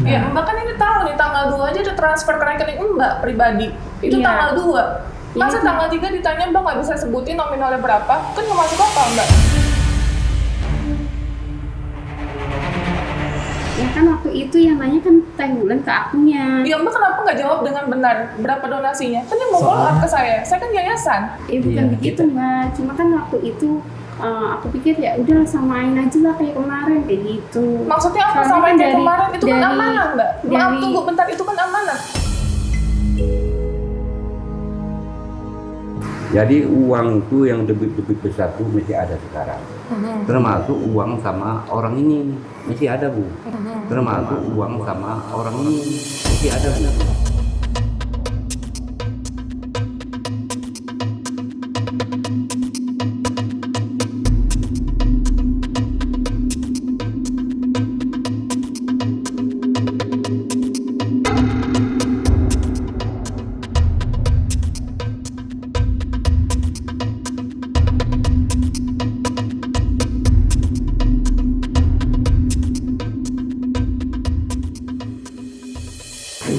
Ya, Mbak kan ini tahu nih tanggal 2 aja udah transfer ke rekening Mbak pribadi. Itu Iya. tanggal 2. Masa Iya. tanggal 3 ditanya Mbak nggak bisa sebutin nominalnya berapa? Kan nggak masuk akal Mbak. Ya kan waktu itu yang nanya kan Teh Wulan ke akunya. Ya Mbak kenapa nggak jawab dengan benar berapa donasinya? Kan yang mau follow up ke saya kan yayasan. Bukan begitu Mbak, cuma kan waktu itu aku pikir ya udahlah samain aja lah kayak kemarin kayak gitu. Maksudnya apa Soalnya sama kan kayak kemarin? Itu kan dari- amanah Mbak. Maaf dari- tunggu bentar, itu kan amanah. Jadi uang itu yang debit-debit besar itu masih ada sekarang. Termasuk uang sama orang ini masih ada Bu. Termasuk uang sama orang ini masih ada Bu.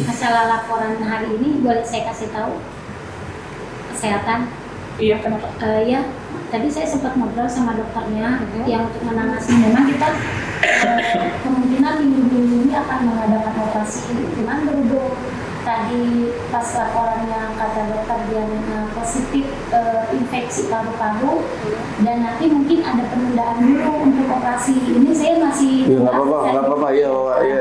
Masalah laporan hari ini boleh saya kasih tahu kesehatan. Iya, kenapa? Ya, tadi saya sempat ngobrol sama dokternya yang untuk menangani. Memang kita kemungkinan minggu ini akan mengadakan operasi. Cuman berhubung tadi pas laporannya kata dokter dia positif infeksi paru-paru dan nanti mungkin ada penundaan dulu untuk operasi ini. Saya masih Ya nggak apa-apa ya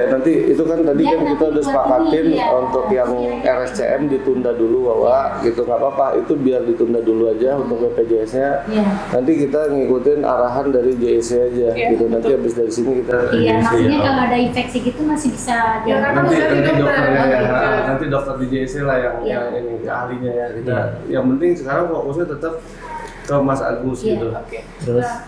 nanti itu kan tadi Ya, kan kita nanti udah buat sepakatin ini, ya. untuk yang RSCM ditunda dulu bahwa gitu nggak apa-apa itu biar ditunda dulu aja untuk BPJS-nya. ya. Nanti kita ngikutin arahan dari JSC aja Iya, gitu. Nanti betul. habis dari sini kita Iya, JSC maksudnya ya. kalau ada infeksi gitu masih bisa Ya, karena Nanti udah di dokter. dokternya ya, Iya. nanti dokter di JSC lah yang Iya. ini ahlinya ya. Kita yang penting sekarang fokusnya tetap ke Mas Agus Iya. gitu. Oke.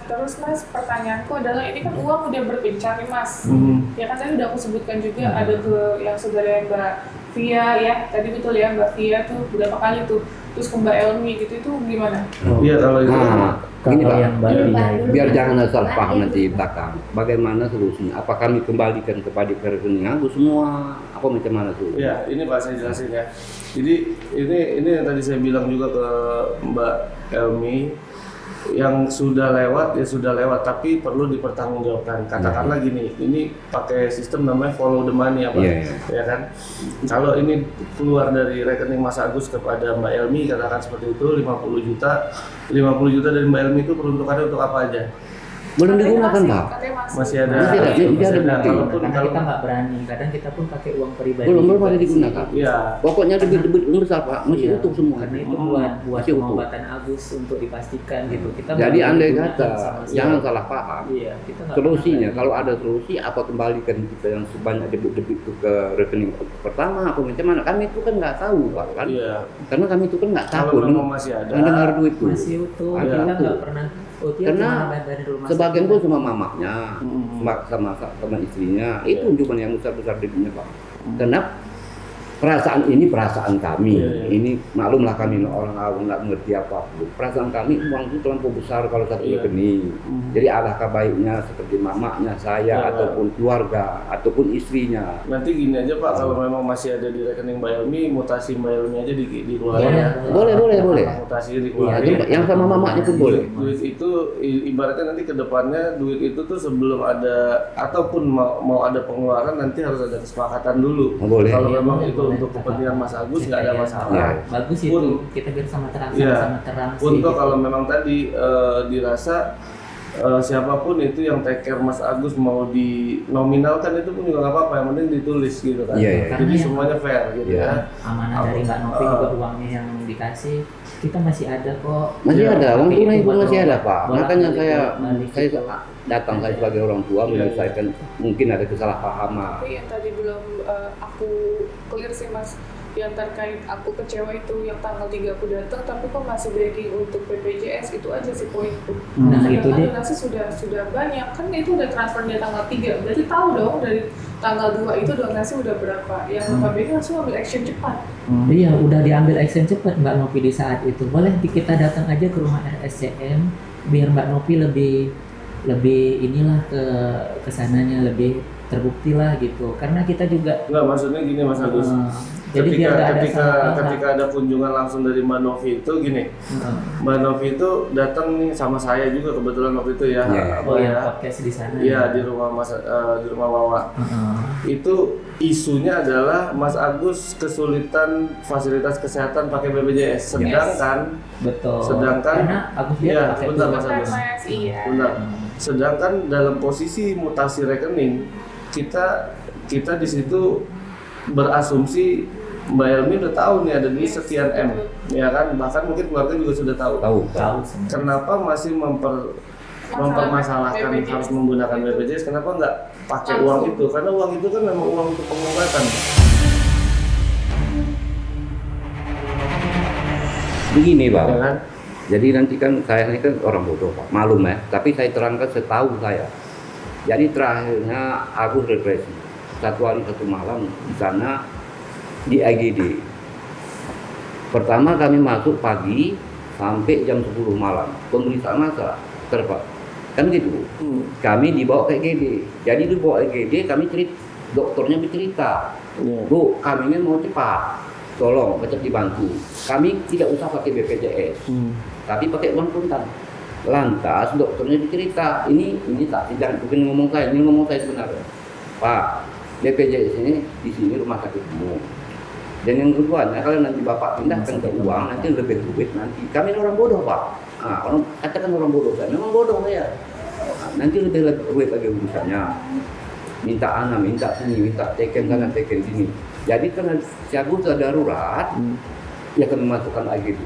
Terus Mas, pertanyaanku adalah ini kan uang udah berbincang nih Mas. Ya kan tadi udah aku sebutkan juga ada ke yang saudara Mbak Via ya. Tadi betul ya Mbak Via tuh berapa kali tuh. Terus ke Mbak Elmi gitu itu gimana? Iya kalau itu Nah, ini Pak, yang baru biar jangan ada salah paham nanti di belakang. Bagaimana solusinya? Apa kami kembalikan kepada rekening Agus semua? Apa macam mana solusinya? ya, ini Pak saya jelasin ya. Jadi ini yang tadi saya bilang juga ke Mbak Elmi, yang sudah lewat ya sudah lewat, tapi perlu dipertanggungjawabkan. Katakanlah gini, ini pakai sistem namanya follow the money apa, Iya. ya kan? Kalau ini keluar dari rekening Mas Agus kepada Mbak Elmi, katakan seperti itu 50 juta, 50 juta dari Mbak Elmi itu peruntukannya untuk apa aja? Belum Katanya digunakan masih- Pak. katanya Masih ada. Masih ada, masih ada ada. bukti. Kalaupun Karena kalau kita nggak berani, kadang kita pun pakai uang pribadi. Belum ada juga. digunakan. ya Pokoknya debit-debit besar Pak, masih Iya, utuh semua. Karena itu buat Masih utuh. pengobatan Agus untuk dipastikan gitu. Kita Jadi nggak andai digunakan kata, sama sekali. jangan salah paham. Iya, kita nggak Solusinya, pernah kalau ada solusi, apa kembalikan kita yang sebanyak debit-debit itu ke rekening pertama, apa macam mana? Kami itu kan nggak tahu Pak kan? iya. Karena kami itu kan nggak Kalau takut memang masih ada, mendengar duit itu. masih utuh. Ada Kita utuh. nggak pernah. Oh, dia Karena cuma dari rumah sebagian sakit. pun sama mamanya, sama istrinya, itu cuma yang besar-besar debitnya Pak. Karena perasaan ini perasaan kami, Iya. ini maklumlah kami orang awam nggak mengerti apa. Perasaan kami uang itu terlampau besar kalau satu Iya. rekening. Jadi alangkah baiknya seperti mamanya saya Iya. ataupun keluarga ataupun istrinya. nanti gini aja Pak, kalau memang masih ada di rekening Mbak Elmi, mutasi Mbak Elmi aja dikeluarin Boleh. ya. Boleh. Mutasinya Nah, dikeluarin. itu yang sama mamanya pun boleh. Duit itu ibaratnya nanti ke depannya duit itu tuh sebelum ada ataupun mau ada pengeluaran nanti harus ada kesepakatan dulu. Oh, boleh. Kalau memang Boleh, itu boleh. untuk kepentingan Mas Agus nggak ada Iya. masalah. Iya. Bagus itu. Pun- Kita biar sama terang, Iya. sama terang sih. Untuk gitu. kalau memang tadi dirasa siapapun itu yang take care Mas Agus mau dinominalkan itu pun juga nggak apa-apa, yang penting ditulis gitu kan. Iya, iya. Jadi Karena yang- semuanya fair gitu Iya. ya. Amanah dari Mbak Novi juga uangnya yang dikasih kita masih ada kok. Masih Iya, ada, uang tapi tunai itu pun masih ada Pak. bolak-balik, Makanya saya bolak-balik itu. datang saya sebagai orang tua Iya, menyelesaikan mungkin ada kesalahpahaman. Tapi yang tadi belum aku clear sih Mas, yang terkait aku kecewa itu yang tanggal 3 aku datang tapi kok masih begging untuk BPJS, itu aja sih poinku. Nah, Sedangkan itu dia. donasi sudah banyak, kan itu udah transfer dari tanggal 3, berarti tahu dong dari tanggal 2 itu donasi udah berapa, yang notabene langsung ambil action cepat. Iya, udah diambil action cepat Mbak Novi di saat itu. Boleh kita datang aja ke rumah RSCM biar Mbak Novi lebih inilah ke kesananya lebih terbukti lah gitu. Karena kita juga Enggak, maksudnya gini Mas Agus. jadi biar nggak ada salah paham. ketika ada kunjungan langsung dari Mbak Novi itu gini. Mbak Novi itu datang nih sama saya juga kebetulan waktu itu ya. Oh ya, podcast di sana. Iya, di rumah Mas di rumah Wawa. Itu isunya adalah Mas Agus kesulitan fasilitas kesehatan pakai BPJS. Sedangkan Betul. Sedangkan karena Agus dia iya, pakai bentar, dua. Mas Agus. Mas, iya. Benar. Sedangkan dalam posisi mutasi rekening kita di situ berasumsi Mbak Elmi udah tahu nih ada duit sekian M, ya kan? Bahkan mungkin keluarga juga sudah tahu. Tahu. Kenapa masih mempermasalahkan BPJS. harus menggunakan BPJS? Kenapa nggak pakai uang itu? Karena uang itu kan memang uang untuk pengobatan. Begini Pak, Ya kan? jadi nanti kan saya ini kan orang bodoh Pak, malum ya, tapi saya terangkan setahu saya. Jadi terakhirnya Agus regresi, 1 hari 1 malam di sana di IGD. Pertama kami masuk pagi sampai jam 10 malam, pemeriksaan masa terpak, kan gitu. Kami dibawa ke IGD, jadi dibawa IGD kami dokternya bercerita, Bu, kami ini mau cepat, tolong cepat dibantu. Kami tidak usah pakai BPJS, tapi pakai uang kontan. Lantas dokternya bercerita, ini tak, jangan bukan ngomong saya, ini ngomong saya sebenarnya. Pak, BPJS ini di sini rumah sakit umum. Dan yang keduanya, kalau nanti Bapak pindahkan ke uang, nanti lebih duit nanti. Kami ini orang bodoh Pak. Orang katakan orang bodoh, saya memang bodoh saya. Nanti lebih duit lagi urusannya. Minta ana, minta sini, minta teken sana, teken sini. Jadi karena si Agus darurat, ya kami masukkan lagi itu.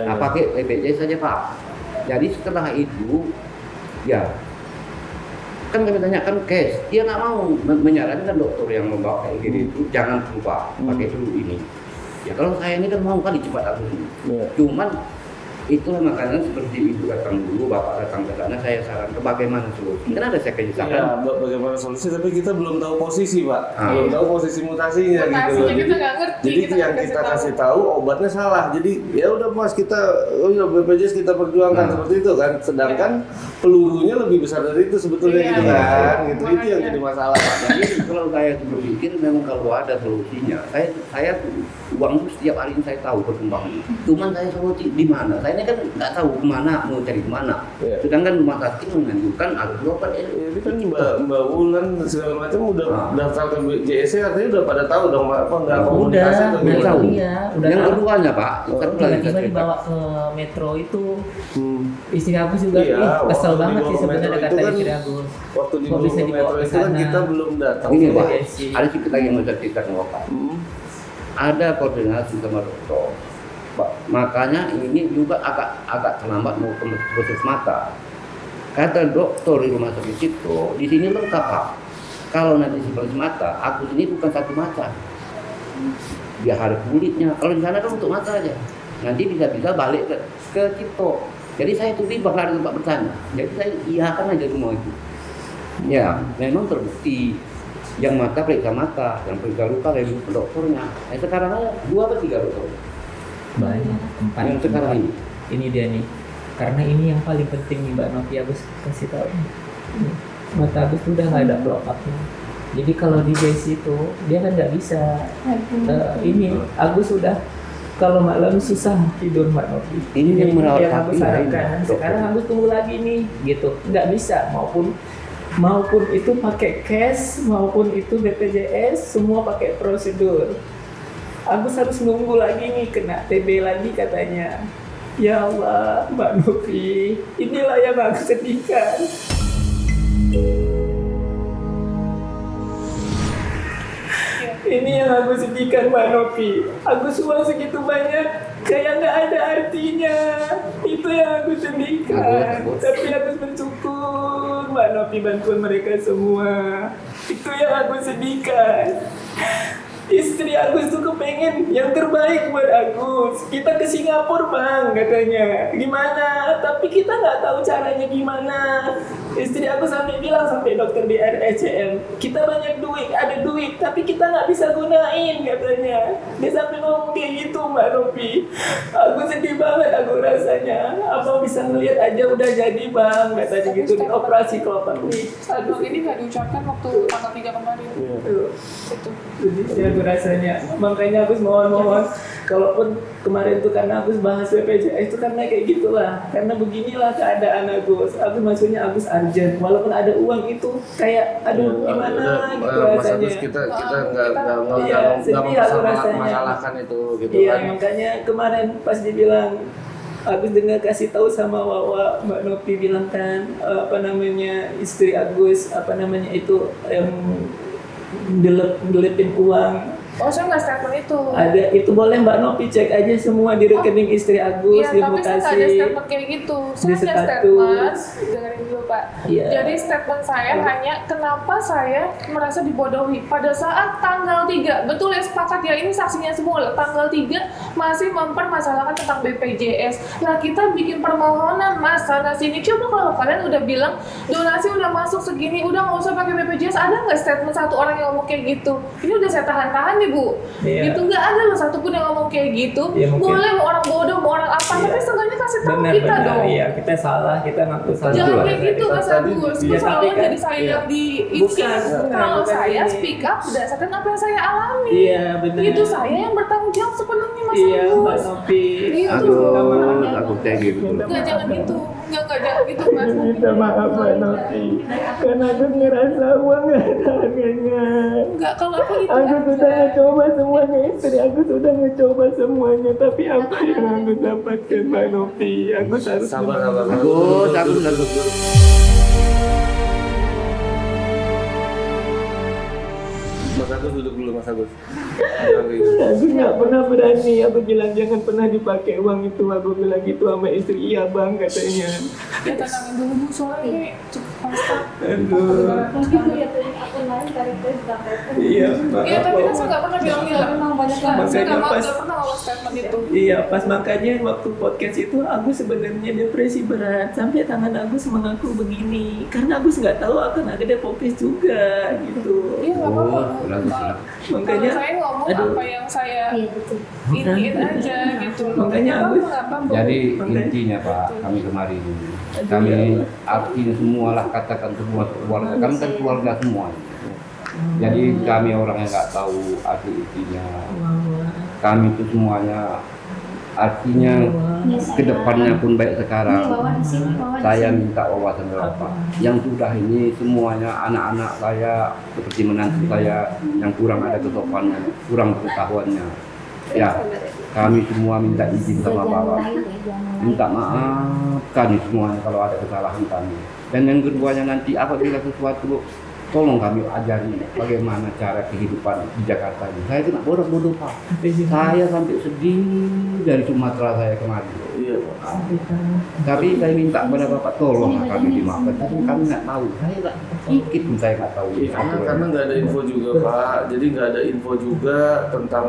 Pakai BPJS saja Pak. Jadi setelah itu, ya kan kami tanyakan cash, dia nggak mau menyarankan dokter yang membawa kayak gini itu jangan lupa pakai dulu ini. Ya kalau saya ini kan mau kali cepat aku ini. Cuman itulah makanya seperti ibu datang dulu, bapak datang ke sana, saya sarankan bagaimana solusi. Kan ada saya kasih saran. Ya, bagaimana solusi, tapi kita belum tahu posisi Pak, belum tahu posisi mutasinya gitu. Mutasinya kita nggak ngerti. Jadi yang kita kasih tahu obatnya salah. Jadi ya udah Mas, kita BPJS kita perjuangkan seperti itu kan. Sedangkan pelurunya lebih besar dari itu sebetulnya gitu kan. Gitu itu yang jadi masalah Pak. Jadi kalau saya berpikir memang kalau ada solusinya, saya uang itu setiap hari ini saya tahu perkembangannya. Cuman saya solusi di mana? Saya ini kan nggak tahu kemana, mau cari kemana. Sedangkan rumah sakit menganjurkan harus berobat. Ini kan Mbak Wulan segala macam udah daftar ke BPJS, artinya udah pada tahu dong apa nggak komunikasi atau udah gimana? tahu. Iya, udah Yang tahu. keduanya Pak, kan Tiba-tiba dibawa ke metro itu, istri Agus juga Iya, kesel waktu banget dibawa sih ke sebenarnya metro kata itu kan istri Agus. Waktu di Kok bisa metro dibawa ke itu kan sana? kita belum datang. Ini Pak, BPJS. ada sedikit lagi yang mau saya ceritakan Bapak. Ada koordinasi sama dokter. Makanya ini juga agak terlambat mau ke khusus mata. Kata dokter di rumah sakit itu, di sini lengkap Pak. Kalau nanti spesialis mata, aku ini bukan satu mata. Dia harus kulitnya. Kalau di sana kan untuk mata aja. Nanti bisa balik ke Cipto. Jadi saya tuh bakal ada tempat bertanya. Jadi saya iyakan aja semua itu. Ya, memang terbukti. Yang mata periksa mata, yang periksa luka dari dokternya. Sekarang ada 2 atau 3 dokter. Banyak, 4. Yang sekarang ini. Ini dia nih. Karena ini yang paling penting nih Mbak Novi Agus kasih tahu. Nih, mata Agus tuh udah nggak ada block up-nya. Jadi kalau di base itu dia kan nggak bisa. Ini Agus sudah kalau malam susah tidur Mbak Novi. Ini yang merawat yang Agus kaki, harapkan. ini, Sekarang dokter. Agus tunggu lagi nih, gitu. Nggak bisa maupun itu pakai cash maupun itu BPJS semua pakai prosedur. Agus harus nunggu lagi nih kena TB lagi katanya. Ya Allah, Mbak Novi, inilah yang aku sedihkan. Ini yang aku sedihkan Mbak Novi. Agus uang segitu banyak, kayak nggak ada artinya. Itu yang aku sedihkan. Tapi Agus bersyukur Mbak Novi bantuan mereka semua. Itu yang aku sedihkan. Istri Agus tuh kepengen yang terbaik buat Agus. Kita ke Singapura Bang katanya. Gimana? Tapi kita nggak tahu caranya gimana. Istri aku sampai bilang sampai dokter di RSCM, kita banyak duit, ada duit, tapi kita nggak bisa gunain katanya. Dia sampai ngomong kayak gitu Mbak Nopi. Aku sedih banget aku rasanya. Abang bisa ngeliat aja udah jadi bang, katanya gitu di operasi kelopak nih. Abang ini nggak diucapkan waktu tanggal 3 kemarin. Itu. Itu. Sedih aku rasanya. Makanya aku mohon, kalaupun kemarin tuh karena Agus bahas BPJS itu karena kayak gitulah, karena beginilah keadaan Agus. Agus maksudnya Agus urgent, walaupun ada uang itu kayak aduh gimana gitu Mas rasanya. Agus kita nggak sedih aku rasanya. masalahkan itu gitu Iya, kan. makanya kemarin pas dibilang Agus dengar kasih tahu sama Wawa, Mbak Nopi bilang kan istri Agus itu yang ngelipin uang. Oh, saya nggak statement itu. Ada itu, boleh Mbak Nopi cek aja semua di rekening istri Agus Iya, di tapi saya nggak ada Bekasi. statement kayak gitu. Saya Di hanya status. statement, dengerin dulu Pak. Iya. Jadi statement saya hanya kenapa saya merasa dibodohi pada saat tanggal 3. Betul ya, sepakat ya, ini saksinya semua. Tanggal 3 masih mempermasalahkan tentang BPJS. Nah, kita bikin permohonan Mas sana sini. Coba kalau kalian udah bilang donasi udah masuk segini, udah nggak usah pakai BPJS, ada nggak statement satu orang yang ngomong kayak gitu? Ini udah saya tahan-tahan nih Bu. Iya. Gitu nggak ada loh satupun yang ngomong kayak gitu. Iya, mungkin. Boleh mau orang bodoh, mau orang apa, Iya. tapi seenggaknya kasih tahu Benar, kita benar. dong. Iya, kita salah, kita ngaku salah. Jangan Betul. kayak gitu Mas Tadi- Agus. iya, Terus tapi kalau kan- jadi saya iya. yang di Bukan, kalau bukan saya ini. speak up berdasarkan apa yang saya alami. Iya, benar. Itu saya yang bertanggung jawab sepenuhnya Mas Iya, Mbak Agus. Nopi. Gitu. Aku kayak gitu. Enggak, jangan gitu. Enggak, jangan gitu Mas. Minta maaf Mbak Nopi, karena aku ngerasa uang gak ada harganya. Enggak, kalau aku itu Aku sudah aja. ngecoba semuanya, istri aku sudah ngecoba semuanya, tapi apa yang aku dapatkan Mbak Nopi? Aku harus Sabar. Agus. Mas Agus duduk dulu Mas Agus. Jangan kayak gitu. Aku nggak pernah berani, aku bilang jangan pernah dipakai uang itu. Aku bilang gitu sama istri, iya bang katanya. Ya tenangin dulu Bu, soalnya ini cukup pasta. Aduh, iya maaf. Iya, tapi kan Bang. saya nggak pernah bilang-bilang. Saya Makanya nggak pas- pernah ngomong statement itu. Iya, pas makanya waktu podcast itu Agus sebenarnya depresi berat sampai tangan Agus mengaku begini karena Agus nggak tahu akan ada podcast juga gitu. Iya, nggak apa-apa. Oh, bagus. Makanya Kalau saya ngomong aduh. apa yang saya Iya betul. iniin aja gitu. Makanya Nggak Agus- apa-apa, nggak apa-apa. Jadi Makanya- intinya Pak, kami kemarin kami artinya semualah katakan semua keluarga, kami kan keluarga semua. Jadi kami orang yang nggak tahu arti intinya, kami itu semuanya artinya kedepannya pun baik sekarang. Bawa di sini, bawa di Saya sini. minta wawasan Bapak. Yang sudah ini semuanya anak-anak saya seperti menantu saya yang kurang ada kesopannya, kurang pengetahuannya. Ya, kami semua minta izin sama Bapak. Minta maaf kami semuanya kalau ada kesalahan kami. Dan yang keduanya nanti apabila sesuatu, tolong kami ajari bagaimana cara kehidupan di Jakarta ini. Saya kena bodoh-bodoh Pak. Saya sampai sedih dari Sumatera saya kemarin. Iya Pak. Tapi saya minta kepada Bapak tolong kami dimaafkan. Tapi kami nggak tahu. Saya nggak sedikit pun saya nggak tahu. Iya, karena nggak ada info juga Pak, jadi nggak ada info juga tentang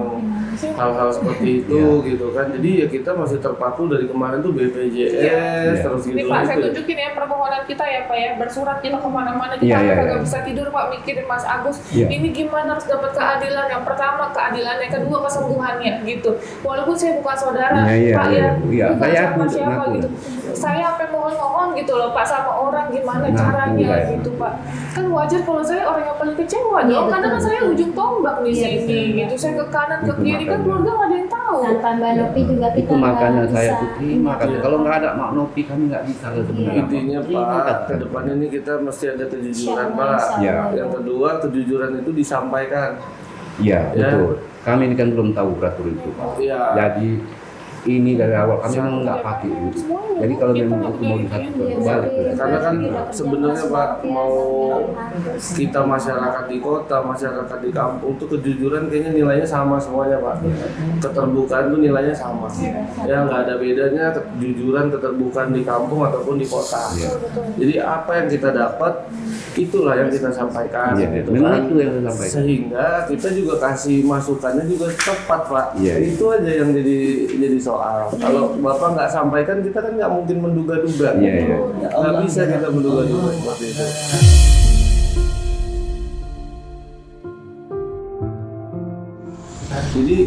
hal-hal seperti itu Iya. gitu kan. Jadi ya kita masih terpaku dari kemarin tuh BPJS Iya. terus gitu Ini Pak, saya gitu. tunjukin ya permohonan kita ya Pak ya, bersurat kita kemana-mana, kita Iya, iya, nggak iya. bisa tidur Pak mikirin Mas Agus. Iya. Ini gimana harus dapat keadilan? Yang pertama keadilan, yang kedua kesembuhannya gitu. Walaupun saya bukan saudara Iya, iya, Pak iya. ya, Iya, bukan saya siapa ngaku. gitu. Saya sampai mohon-mohon gitu loh Pak sama orang gimana Ngaku, caranya saya. gitu Pak. Kan wajar kalau saya orang yang paling kecewa Iya, dong, karena kan betul, saya betul. ujung tombak di Iya, sini betul. gitu. Saya ke kanan ke Itu kiri kan makanya. keluarga nggak ada yang tahu. Tanpa Mbak Nopi juga kita Itu makanya nggak saya bisa. tuh terima kasih. Iya. Kalau nggak ada Mak Nopi kami nggak bisa loh sebenarnya. Intinya Terima Pak, kasih. ke depan ini kita mesti ada kejujuran Insya Pak. Allah, Iya. Yang kedua, kejujuran itu disampaikan. Iya, Ya. betul. Kami ini kan belum tahu peraturan itu Pak. Iya. Jadi ini dari awal kami memang nggak pakai itu. Jadi kalau memang itu mau disatukan kembali. Karena kan sebenarnya Pak, mau kita masyarakat di kota, masyarakat di kampung tuh kejujuran kayaknya nilainya sama semuanya Pak. Keterbukaan tuh nilainya sama. Ya nggak ada bedanya kejujuran, keterbukaan di kampung ataupun di kota. Iya. Jadi apa yang kita dapat itulah yang kita sampaikan Iya, gitu memang kan. itu yang saya sampaikan. Sehingga kita juga kasih masukannya juga tepat Pak. Iya, iya. Itu aja yang jadi soal. Kalau Bapak nggak sampaikan, kita kan nggak mungkin menduga-duga. Iya. Nggak bisa kita menduga-duga seperti itu. Jadi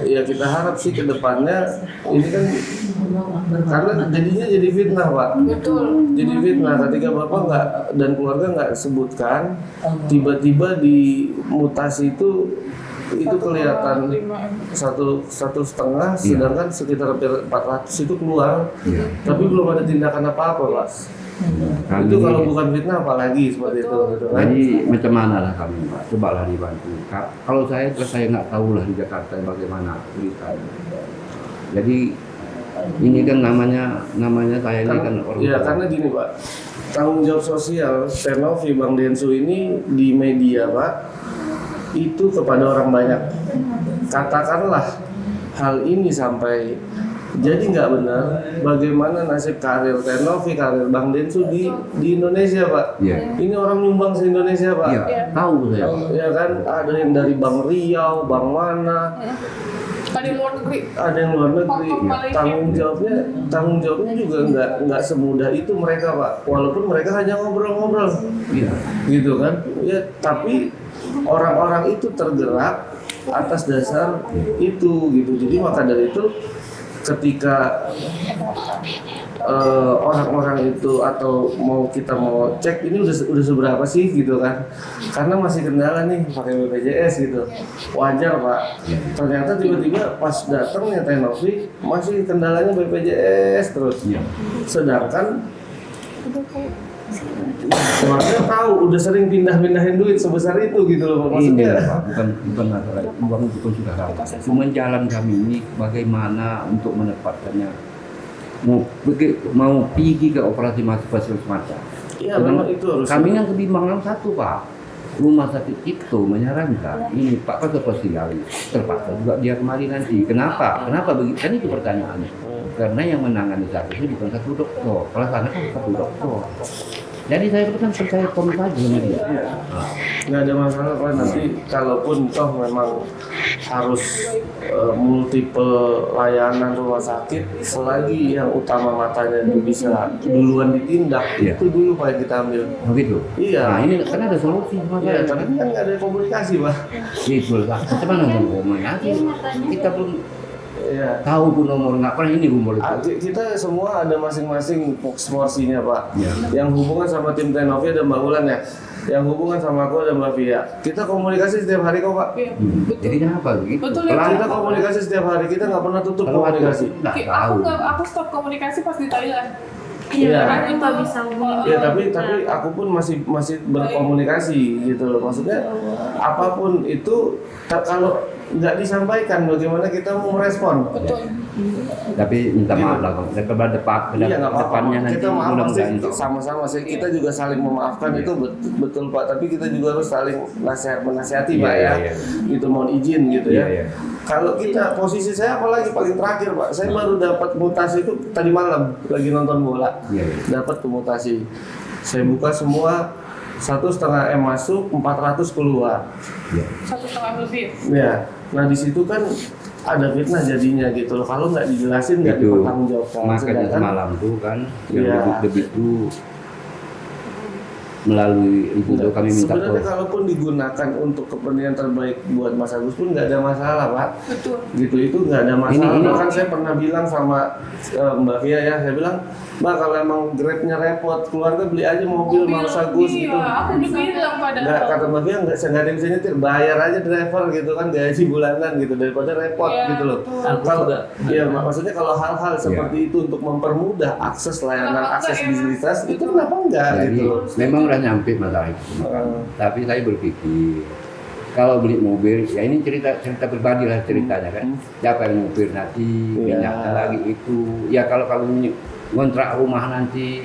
ya kita harap sih ke depannya ini kan karena jadinya jadi fitnah Pak. Betul. Jadi fitnah ketika Bapak nggak dan keluarga nggak sebutkan, tiba-tiba di mutasi itu kelihatan 1,5 setengah, sedangkan sekitar hampir 400 itu keluar, tapi belum ada tindakan apa-apa Pak. Itu kalau bukan fitnah apalagi seperti itu gitu kan. Jadi macam mana lah kami Pak, cobalah dibantu. Kalau saya nggak tahu lah di Jakarta bagaimana ceritanya. Jadi ini kan namanya saya ini kan orang. Ya karena gini Pak, tanggung jawab sosial Tenovi Bang Densu ini di media Pak itu kepada orang banyak. Katakanlah hal ini sampai jadi nggak benar, bagaimana nasib karir Tenovi, karir Bang Densu di Indonesia Pak? Iya. Ini orang nyumbang se Indonesia Pak. Iya, tahu saya Pak. Ya kan, ada yang dari Bang Riau, Bang mana, Tadi luar negeri. ada yang luar negeri. Tanggung jawabnya juga nggak semudah itu mereka Pak. Walaupun mereka hanya ngobrol-ngobrol, Iya. gitu kan? Ya tapi orang-orang itu tergerak atas dasar itu gitu. Jadi maka dari itu ketika orang-orang itu atau kita mau cek ini udah seberapa sih gitu kan, karena masih kendala nih pakai BPJS gitu, wajar Pak. Ternyata tiba-tiba pas datangnya Tenovi masih kendalanya BPJS terus, sedangkan keluarga tahu udah sering pindah-pindahin duit sebesar itu gitu loh Pak. Ini Maksudnya Pak, bukan masalah uang itu pun sudah ada. Cuma jalan kami ini bagaimana untuk menempatkannya. Mau pergi ke operasi fasilitas mata. iya memang itu harus. Kami yang kebimbangan satu Pak, rumah sakit itu menyarankan ini Pak kan spesialis, terpaksa juga dia kembali nanti. Kenapa begitu? Kan itu pertanyaannya. Karena yang menangani sakit itu bukan satu dokter, pelaksana kan satu dokter. Jadi saya kan percaya penuh saja sama dia. Nggak ada masalah Pak, nanti kalaupun toh memang harus multiple layanan rumah sakit, selagi yang utama matanya itu bisa duluan ditindak, Iya. itu dulu Pak yang kita ambil. Begitu. Iya. Nah ini kan ada solusi sama Iya, saya. tapi kan nggak ada komunikasi Pak. Gitu lah. Kita mana komunikasi? Kita belum Iya. tahu pun nomor nggak pernah ini rumor itu. Kita semua ada masing-masing porsinya Pak. Iya. Yang hubungan sama tim Tenovi ada Mbak Ulan ya. Yang hubungan sama aku ada Mbak Via. Kita komunikasi setiap hari kok Pak. Iya, Jadi kenapa begitu? Betul ya, Pelan- Kita komunikasi setiap hari, kita nggak pernah tutup Kalau ada komunikasi. nggak tahu. Aku stop komunikasi pas di Thailand. Iya. Aku nggak bisa hubungin. Ya tapi aku pun masih berkomunikasi gitu loh. Maksudnya apapun itu kalau nggak disampaikan bagaimana kita mau merespon. Betul. Tapi minta maaf lah Bang. Kepada Iya nggak apa-apa. depannya nanti Kita maaf pasti mudah-mudahan sama-sama sih. Kita juga saling memaafkan itu betul Pak. Tapi kita juga harus saling menasihati Pak Iya, ya. iya. Itu mohon izin gitu Iya, ya. iya. Kalau kita posisi saya apalagi paling terakhir Pak. Saya baru dapat mutasi itu tadi malam lagi nonton bola. Iya, iya. Dapat mutasi. Saya buka semua 1,5 M masuk, 400 keluar. 1,5 lebih. Ya, nah di situ kan ada fitnah jadinya gitu loh. Kalau nggak dijelasin nggak Itu dipertanggungjawabkan. makanya Sedangkan semalam tuh kan yang Iya. debit itu melalui itu tuh kami minta sebenarnya tolong. kalaupun digunakan untuk kepentingan terbaik buat Mas Agus pun nggak ada masalah Pak. Betul. Gitu itu nggak ada masalah. Ini- Bahkan saya pernah bilang sama Mbak Via ya, saya bilang Mbak kalau emang Grabnya repot, keluarga beli aja mobil Mas Agus iya, gitu. aku udah bilang padahal. Nggak, kata Mbak Via nggak ada yang bisa nyetir, bayar aja driver gitu kan, gaji bulanan gitu daripada repot Iya, gitu loh. betul. Kalau ya maksudnya kalau hal-hal seperti itu untuk mempermudah akses layanan, Kenapa akses enggak, bisnis itu Betul. kenapa enggak Jadi gitu loh. memang udah nyampe masalah itu. Tapi saya berpikir kalau beli mobil, ya ini cerita pribadi lah ceritanya kan. Siapa yang mobil nanti, Iya. minyaknya lagi itu. Ya kalau kamu ngontrak rumah nanti,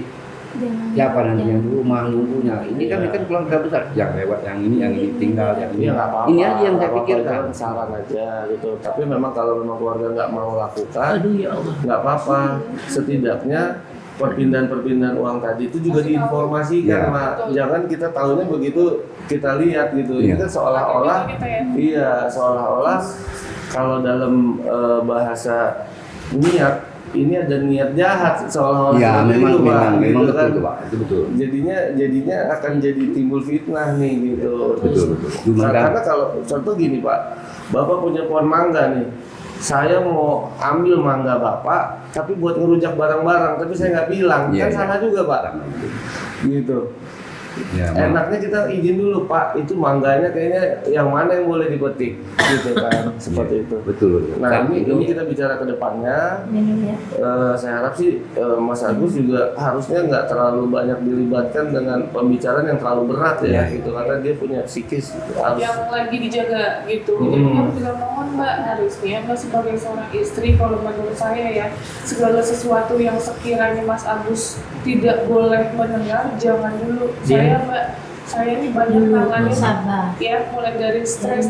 siapa nanti yang di rumah nunggunya? Ini kan Iya. kan keluarga besar, yang lewat, yang ini tinggal, yang ini. Iya nggak apa-apa. Ini aja yang saya nggak apa-apa, pikirkan. jangan saran aja gitu. Tapi memang kalau memang keluarga nggak mau lakukan, Aduh ya Allah. nggak apa-apa. Setidaknya perpindahan uang tadi itu juga diinformasikan, Iya. Mak. Jangan kita tahunya begitu kita lihat gitu. Ini Iya. kan seolah-olah Kita ya. iya, seolah-olah kalau dalam bahasa niat, ini ada niat jahat seolah-olah Ya seperti memang itu, Pak, memang gitu memang kan. betul Pak, itu betul. Jadinya akan jadi timbul fitnah nih gitu. Betul. Cuma Karena kalau contoh gini Pak, Bapak punya pohon mangga nih. Saya mau ambil mangga Bapak, tapi buat ngerujak barang-barang, tapi saya nggak bilang, Iya, kan iya. salah juga Pak. Gitu. Ya, Enaknya kita izin dulu Pak, itu mangganya kayaknya yang mana yang boleh dipetik, gitu kan, seperti itu. betul. Nah Kan ini kita bicara ke depannya. Ini ya. Saya harap sih Mas Agus juga harusnya nggak terlalu banyak dilibatkan dengan pembicaraan yang terlalu berat ya, Iya. gitu karena dia punya psikis gitu. Harus yang lagi dijaga gitu. Jadi aku juga mohon Mbak, harusnya Mbak sebagai seorang istri, kalau menurut saya ya, segala sesuatu yang sekiranya Mas Agus tidak boleh mendengar, jangan dulu. Saya ini banyak nanganin Sabar. ya, mulai dari stres,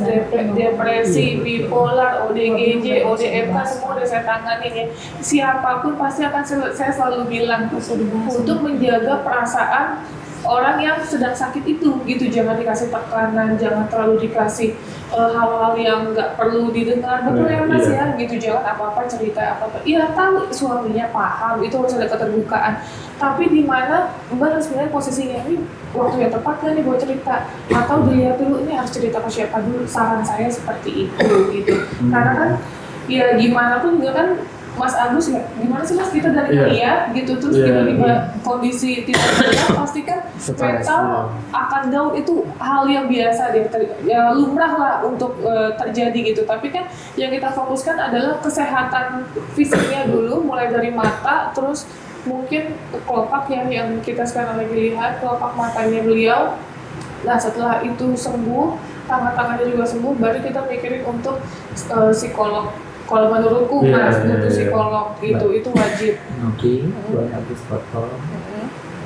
depresi, bipolar, ODGJ, ODMK, semua udah saya tanganin ya. Siapapun pasti akan saya selalu bilang untuk menjaga perasaan orang yang sedang sakit itu gitu. Jangan dikasih tekanan, jangan terlalu dikasih hal-hal yang nggak perlu didengar. Betul ya Mas ya, gitu. Jangan apa-apa cerita apa-apa. Iya, tahu suaminya paham, itu harus ada keterbukaan. Tapi di mana Mbak harus melihat posisinya, ini waktu yang tepat nggak nih buat cerita, atau dilihat dulu ini harus cerita ke siapa dulu. Saran saya seperti itu gitu. Karena kan ya gimana pun juga kan Mas Agus ya, gimana sih Mas, kita dari lihat gitu terus tiba-tiba kondisi tidak benar, pasti kan mental akan down. Itu hal yang biasa deh, ya lumrah lah untuk terjadi gitu. Tapi kan yang kita fokuskan adalah kesehatan fisiknya dulu, mulai dari mata, terus mungkin kelopak ya yang kita sekarang lagi lihat, kelopak matanya beliau. Nah setelah itu sembuh, tangan-tangannya juga sembuh, baru kita mikirin untuk psikolog. Kalau menurutku Mas, butuh psikolog itu wajib. Oke, buat Agus foto.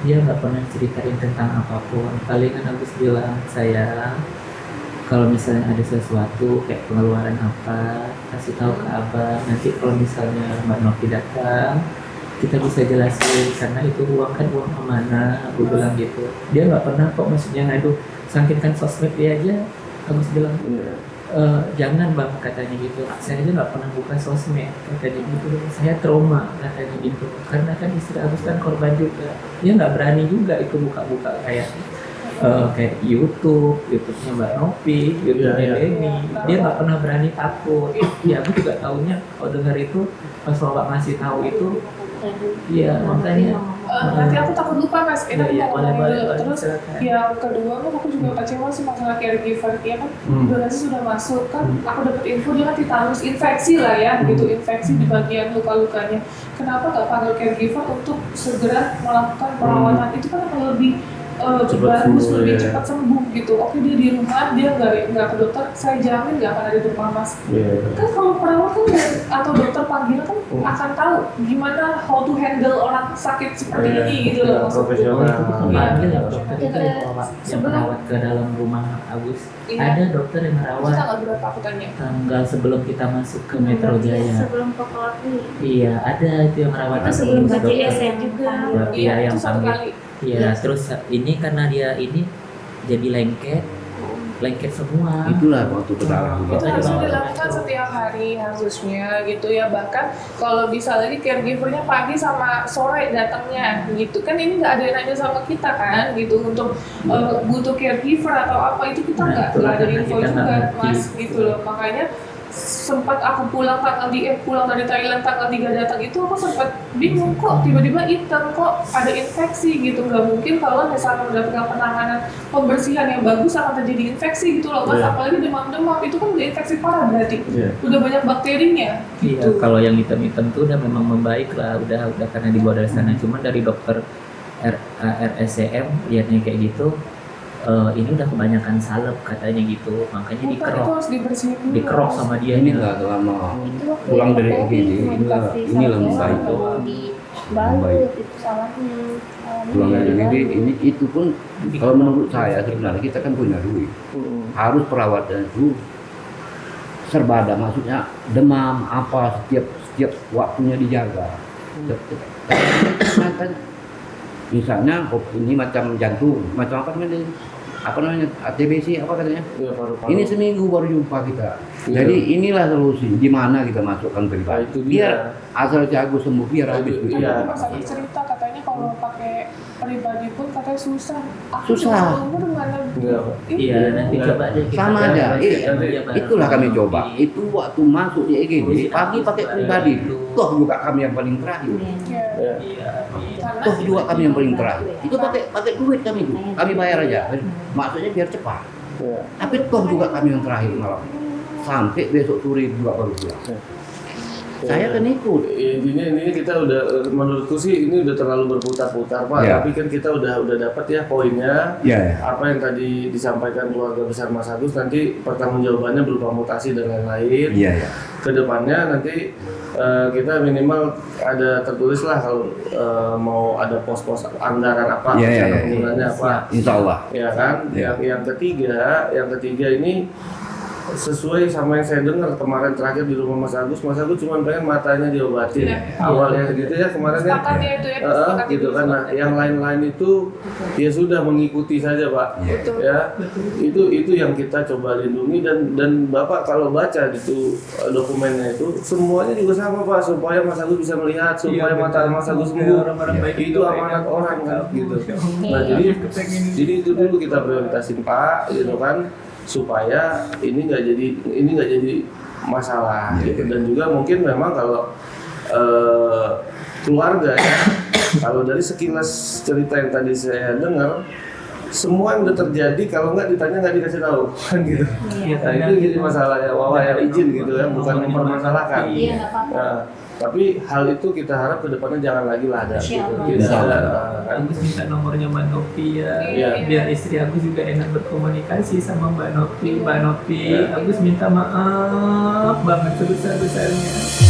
Dia nggak pernah ceritain tentang apapun. Palingan Agus bilang, saya kalau misalnya ada sesuatu kayak pengeluaran apa, kasih tahu ke abang. Nanti kalau misalnya Mbak Novi datang, kita bisa jelasin karena itu uang kan uang amanah. Aku bilang gitu. Dia nggak pernah kok maksudnya ngadu. Saking kan sosmed dia aja. Agus bilang, jangan Bang, katanya gitu. Saya aja nggak pernah buka sosmed, katanya gitu. Saya trauma, katanya gitu. Karena kan istri Agus kan korban juga. Dia nggak berani juga itu buka-buka kayak YouTube-nya Mbak Novi, YouTube-nya Denny. Dia nggak pernah berani, takut. Ya aku juga tahunya kalau dengar itu pas Bapak ngasih tahu itu, ya makanya. Nanti aku takut lupa Mas, nanti Iya, mau ngomongin boleh, dulu. Terus silakan. yang kedua kan aku juga kecewa sih masalah caregiver ya kan, donasi sudah masuk kan, aku dapat info dia kan titanus, infeksi lah ya gitu, infeksi di bagian luka-lukanya. Kenapa nggak panggil caregiver untuk segera melakukan perawatan? Itu kan akan lebih bagus, lebih cepat sembuh gitu. Oke, dia di rumah, dia nggak ke dokter, saya jamin nggak akan ada di rumah Mas. Kan kalau perawat kan atau dokter panggilan kan akan tahu gimana how to handle orang sakit seperti ini gitu loh maksudku. profesional. Panggil ya dokter itu yang merawat ke dalam rumah Agus. Iya. Ada dokter yang Itu merawat tanggal berapa aku tanya? tanggal sebelum kita masuk ke Metro Jaya. Sebelum ke Kelapa. Iya, ada itu yang merawat Itu aku, sebelum ke dokter. JSM juga. Iya, yang itu satu panggil. kali. Iya, terus ini karena dia ini jadi lengket semua. Itulah waktu berdarah. Itu Tadi harusnya bawa dilakukan itu. setiap hari harusnya gitu ya. Bahkan kalau bisa lagi caregivernya pagi sama sore datangnya gitu kan, ini nggak ada yang nanya sama kita kan gitu untuk butuh caregiver atau apa, itu kita Nah, nggak itulah ada karena info kita nggak juga ngerti. Mas gitu loh. Makanya sempat aku pulang dari Thailand tanggal 3 datang itu aku sempat bingung, kok tiba-tiba hitam, kok ada infeksi gitu. Nggak mungkin kalau misalnya mendapatkan penanganan pembersihan yang bagus akan terjadi infeksi gitu loh Mas. Apalagi demam-demam itu kan udah infeksi parah berarti, udah banyak bakterinya Iya, gitu. kalau yang hitam-hitam tuh udah memang membaik lah, udah karena dibawa dari sana. Cuman dari dokter RSCM lihatnya kayak gitu, ini udah kebanyakan salep katanya gitu, makanya Bukan, itu dikerok, harus dibersihin dulu. dikerok Mas. sama dia Ini nih. nggak lama Itu waktu pulang yang dari ke IGD, Covid, inilah membaik. di balut itu salahnya. Pulang dari IGD ini itu pun kalau menurut saya sebenarnya kita kan punya duit, harus perawatan itu serba ada, maksudnya demam apa setiap waktunya dijaga. Kan misalnya ini macam jantung, macam apa namanya? apa namanya TBC apa katanya? Ya, paru-paru. Ini seminggu baru jumpa kita. Iya. Jadi inilah solusi. Di mana kita masukkan Nah, pribadi. itu dia. Biar asal si Agus sembuh biar habis. Itu, itu. iya. Mas Agus cerita katanya kalau pakai pribadi pun katanya susah. Aku Susah. umur mana? Iya, Pak. Iya, nanti Iya. coba aja kita Sama cari aja. nanti Iya. bareng Itulah kami Mbak coba. Novi. Itu waktu masuk di EGD pagi pakai pribadi. Toh juga kami yang paling terakhir. Ya. Ya. Iya. Karena Toh juga kami yang paling terakhir. Itu pakai duit kami itu. Kami bayar aja. Maksudnya biar cepat. Ya. Tapi toh juga kami yang terakhir malam. Sampai besok sore juga baru pulang. Saya kan ikut. Ini kita udah, menurutku sih ini udah terlalu berputar-putar Pak. Ya. Tapi kan kita udah dapat ya poinnya. Ya. Apa yang tadi disampaikan keluarga besar Mas Agus, nanti pertanggungjawabannya berupa mutasi dan lain-lain. Iya ya. Kedepannya nanti kita minimal ada tertulis lah kalau mau ada pos-pos anggaran apa, Iya, iya, iya. penggunaannya apa. Insya Allah. Ya kan. Ya. Yang ketiga ini sesuai sama yang saya dengar kemarin terakhir di rumah Mas Agus cuma pengen matanya diobatin. Iya. Awalnya gitu ya kemarin ya. sepakat ya itu ya. sepakat Gitu itu, kan. Nah, sepakat. yang lain-lain itu ya sudah mengikuti saja, Pak. Iya. Betul. Ya. Itu yang kita coba lindungi dan Bapak kalau baca itu dokumennya itu semuanya juga sama, Pak, supaya Mas Agus bisa melihat, supaya mata Mas Agus sembuh. Itu amanat orang kan gitu. Nah, jadi itu dulu kita prioritasin, Pak, gitu kan, supaya ini nggak jadi masalah gitu. Dan juga mungkin memang kalau keluarga ya, kalau dari sekilas cerita yang tadi saya dengar, semua yang udah terjadi kalau nggak ditanya nggak dikasih tahu kan gitu. Iya, Nah, itu jadi masalah ya, Wawa ya izin gitu ya, bukan mempermasalahkan. Iya, nggak apa-apa. Nah, tapi hal itu kita harap kedepannya jangan lagi lah ada. Insya Allah. Gitu. Insya Allah. Kan? Agus minta nomornya Mbak Novi ya. Iya. Biar istri Agus juga enak berkomunikasi sama Mbak Novi. Mbak Novi, Iya. Agus minta maaf banget sebesar-besarnya.